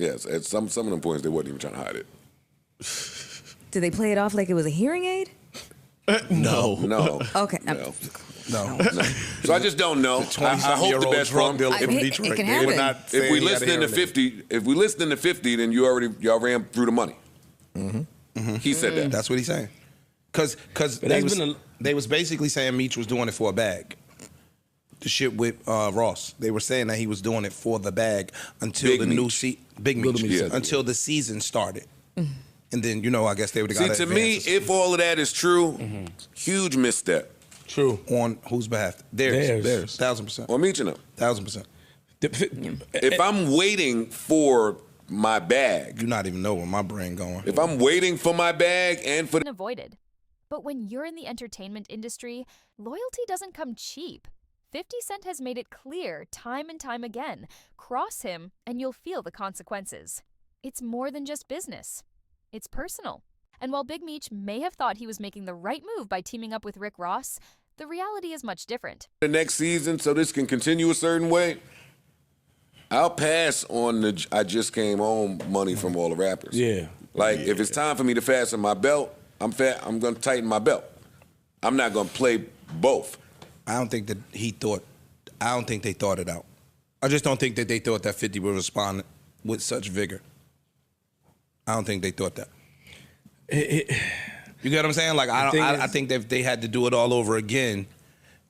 Yes, at some of them points, they wasn't even trying to hide it. Did they play it off like it was a hearing aid? No. Okay. No. No. So I just don't know. I hope the best for him. It can happen. If we listen in the 50, then y'all ran through the money. He said that. That's what he's saying. Because they was basically saying Meech was doing it for a bag. The shit with Ross. They were saying that he was doing it for the bag until Big Meech. Big Meech. Until the season started. And then, I guess they would have got to me, if all of that is true, huge misstep. True. On whose behalf? Theirs. 1,000%. On Meech and them. 1,000%. If I'm waiting for my bag. You not even know where my brain going. If I'm waiting for my bag and for... Avoided. But when you're in the entertainment industry, loyalty doesn't come cheap. 50 Cent has made it clear time and time again. Cross him and you'll feel the consequences. It's more than just business. It's personal. And while Big Meech may have thought he was making the right move by teaming up with Rick Ross, the reality is much different. The next season, so this can continue a certain way, I'll pass on the I just came home money from all the rappers. Yeah. If it's time for me to fasten my belt, I'm going to tighten my belt. I'm not going to play both. I don't think they thought it out. I just don't think that they thought that 50 would respond with such vigor. I don't think they thought that. You get what I'm saying? I think that if they had to do it all over again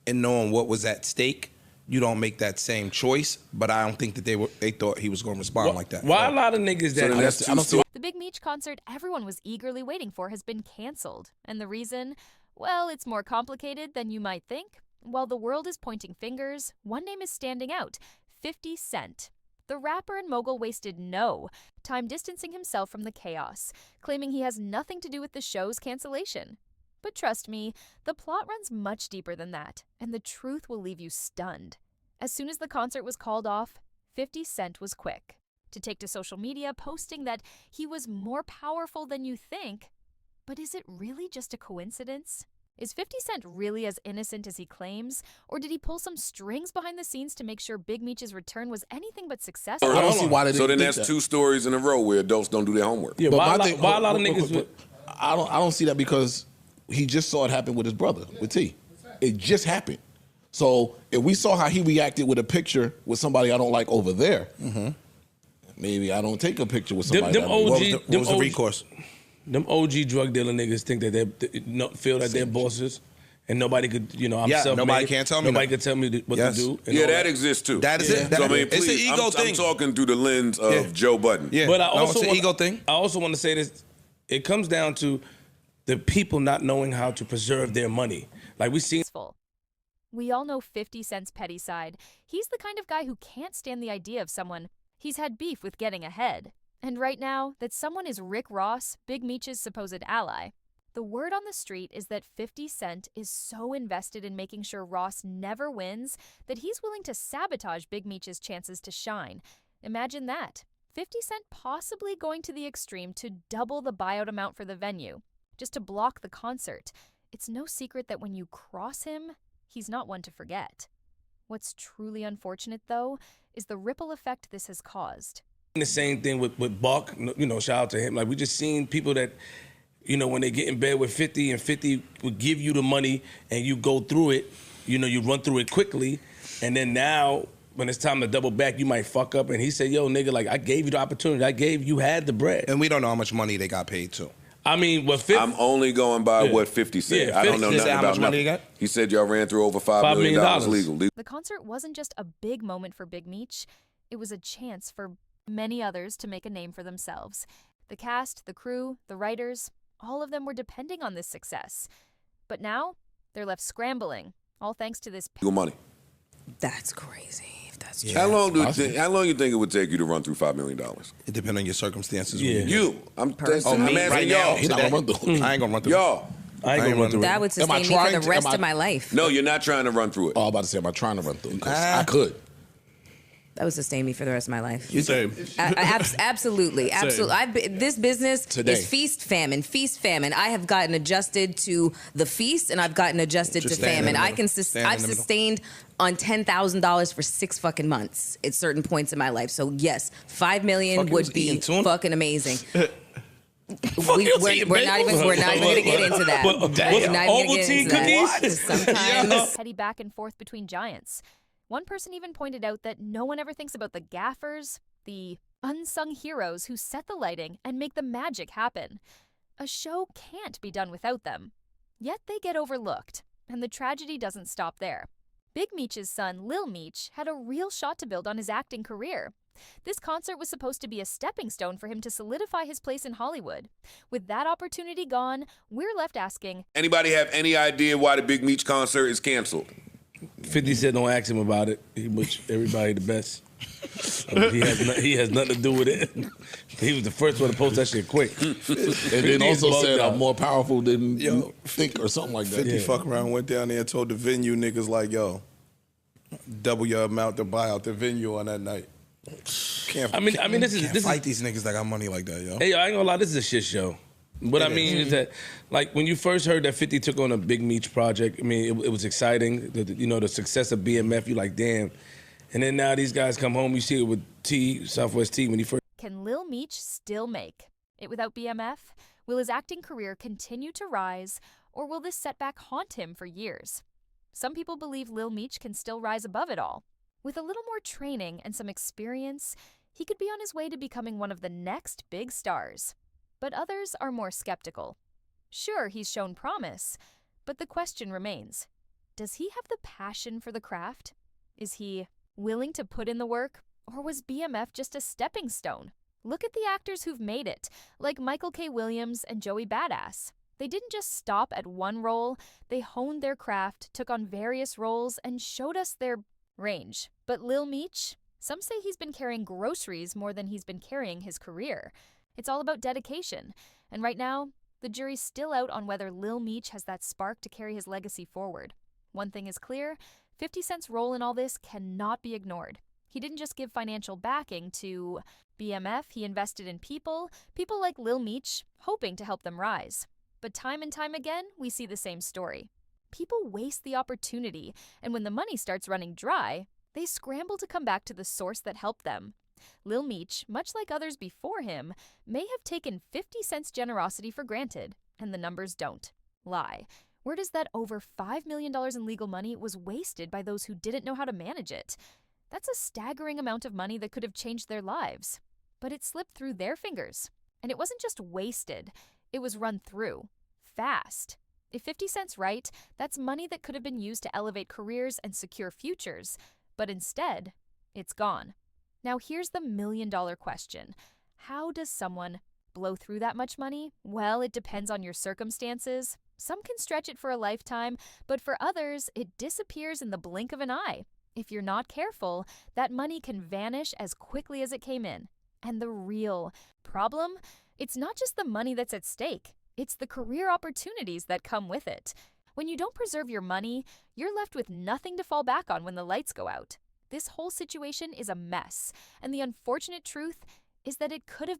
and knowing what was at stake, you don't make that same choice. But I don't think that they thought he was going to respond like that. Why a lot of niggas that... The Big Meech concert everyone was eagerly waiting for has been canceled. And the reason? Well, it's more complicated than you might think. While the world is pointing fingers, one name is standing out, 50 Cent. The rapper and mogul wasted no time distancing himself from the chaos, claiming he has nothing to do with the show's cancellation. But trust me, the plot runs much deeper than that, and the truth will leave you stunned. As soon as the concert was called off, 50 Cent was quick to take to social media, posting that he was more powerful than you think. But is it really just a coincidence? Is 50 Cent really as innocent as he claims? Or did he pull some strings behind the scenes to make sure Big Meech's return was anything but successful? I don't see why they didn't So then think that's that. 2 stories in a row where adults don't do their homework. Yeah, But why my a lot of niggas... I don't see that because he just saw it happen with his brother, with T. It just happened. So if we saw how he reacted with a picture with somebody I don't like over there, maybe I don't take a picture with somebody. What was the recourse? Them OG drug dealer niggas think that they feel that they're bosses, and nobody could, I'm self-made. Nobody can't tell me. Nobody could tell me what to do. Yeah, that exists too. That is it. So I mean, it's please, an ego thing. I'm talking through the lens of Joe Budden. Yeah, but it's an ego thing. I also want to say this. It comes down to the people not knowing how to preserve their money. Like we seen. We all know 50 Cent's petty side. He's the kind of guy who can't stand the idea of someone he's had beef with getting ahead. And right now, that someone is Rick Ross, Big Meech's supposed ally. The word on the street is that 50 Cent is so invested in making sure Ross never wins that he's willing to sabotage Big Meech's chances to shine. Imagine that. 50 Cent possibly going to the extreme to double the buyout amount for the venue, just to block the concert. It's no secret that when you cross him, he's not one to forget. What's truly unfortunate, though, is the ripple effect this has caused. The same thing with Buck, shout out to him. Like we just seen people that, when they get in bed with 50 and 50 would give you the money and you go through it, you run through it quickly. And then now when it's time to double back, you might fuck up. And he said, yo, nigga, I gave you the opportunity. You had the bread. And we don't know how much money they got paid to. I mean, I'm only going by what 50 said. Yeah, I don't know 50 nothing how about much money nothing. he got? He said y'all ran through over $5 million legal. The concert wasn't just a big moment for Big Meech. It was a chance for many others to make a name for themselves. The cast, the crew, the writers, all of them were depending on this success. But now, they're left scrambling, all thanks to this money. That's crazy. If that's true. How long do you think it would take you to run through $5 million? It depends on your circumstances. Yeah. I'm asking right y'all. now. He's not gonna run through it. I ain't gonna run through Y'all. I ain't gonna run through it. That would sustain me for the rest of my life. No, you're not trying to run through it. Oh, I'm about to say, am I trying to run through it? 'Cause I could. That would sustain me for the rest of my life. Same. Absolutely. This business Today. is feast, famine. I have gotten adjusted to the feast, and I've gotten adjusted Just to stand in famine. the middle. I've Stand in the middle. sustained on $10,000 for 6 fucking months at certain points in my life. So yes, $5 million Fuck, you was would be eating tuna? fucking amazing. you We're not even gonna get into that. But, We're not even gonna Ovaltine get into that. cookies? Sometimes Petty back and forth between giants. One person even pointed out that no one ever thinks about the gaffers, the unsung heroes who set the lighting and make the magic happen. A show can't be done without them. Yet they get overlooked, and the tragedy doesn't stop there. Big Meech's son, Lil Meech, had a real shot to build on his acting career. This concert was supposed to be a stepping stone for him to solidify his place in Hollywood. With that opportunity gone, we're left asking, Anybody have any idea why the Big Meech concert is canceled? 50 said don't ask him about it. He wish everybody the best. He has nothing to do with it. He was the first one to post that shit quick. And then also said out. I'm more powerful than you think or something like that. 50 fuck around, went down there and told the venue niggas like, yo, double your amount to buy out the venue on that night. Can't fight these niggas that got money like that, yo. Hey, yo, I ain't gonna lie, this is a shit show. What I mean is that, like, when you first heard that 50 took on a Big Meech project, I mean, it was exciting. The success of BMF, you like, damn. And then now these guys come home, you see it with Southwest T, when he first. can Lil Meech still make it without BMF? Will his acting career continue to rise, or will this setback haunt him for years? Some people believe Lil Meech can still rise above it all. With a little more training and some experience, he could be on his way to becoming one of the next big stars. But others are more skeptical. Sure, he's shown promise, but the question remains, does he have the passion for the craft? Is he willing to put in the work, or was BMF just a stepping stone? Look at the actors who've made it, like Michael K. Williams and Joey Badass. They didn't just stop at one role, they honed their craft, took on various roles, and showed us their range. But Lil Meech? Some say he's been carrying groceries more than he's been carrying his career. It's all about dedication, and right now, the jury's still out on whether Lil Meech has that spark to carry his legacy forward. One thing is clear, 50 Cent's role in all this cannot be ignored. He didn't just give financial backing to BMF, he invested in people like Lil Meech, hoping to help them rise. But time and time again, we see the same story. People waste the opportunity, and when the money starts running dry, they scramble to come back to the source that helped them. Lil Meech, much like others before him, may have taken 50 Cent's generosity for granted, and the numbers don't lie. Where does that over $5 million in legal money was wasted by those who didn't know how to manage it? That's a staggering amount of money that could have changed their lives. But it slipped through their fingers. And it wasn't just wasted, it was run through. Fast. If 50 Cent's right, that's money that could have been used to elevate careers and secure futures. But instead, it's gone. Now here's the million-dollar question. How does someone blow through that much money? Well, it depends on your circumstances. Some can stretch it for a lifetime, but for others, it disappears in the blink of an eye. If you're not careful, that money can vanish as quickly as it came in. And the real problem? It's not just the money that's at stake. It's the career opportunities that come with it. When you don't preserve your money, you're left with nothing to fall back on when the lights go out. This whole situation is a mess, and the unfortunate truth is that it could have been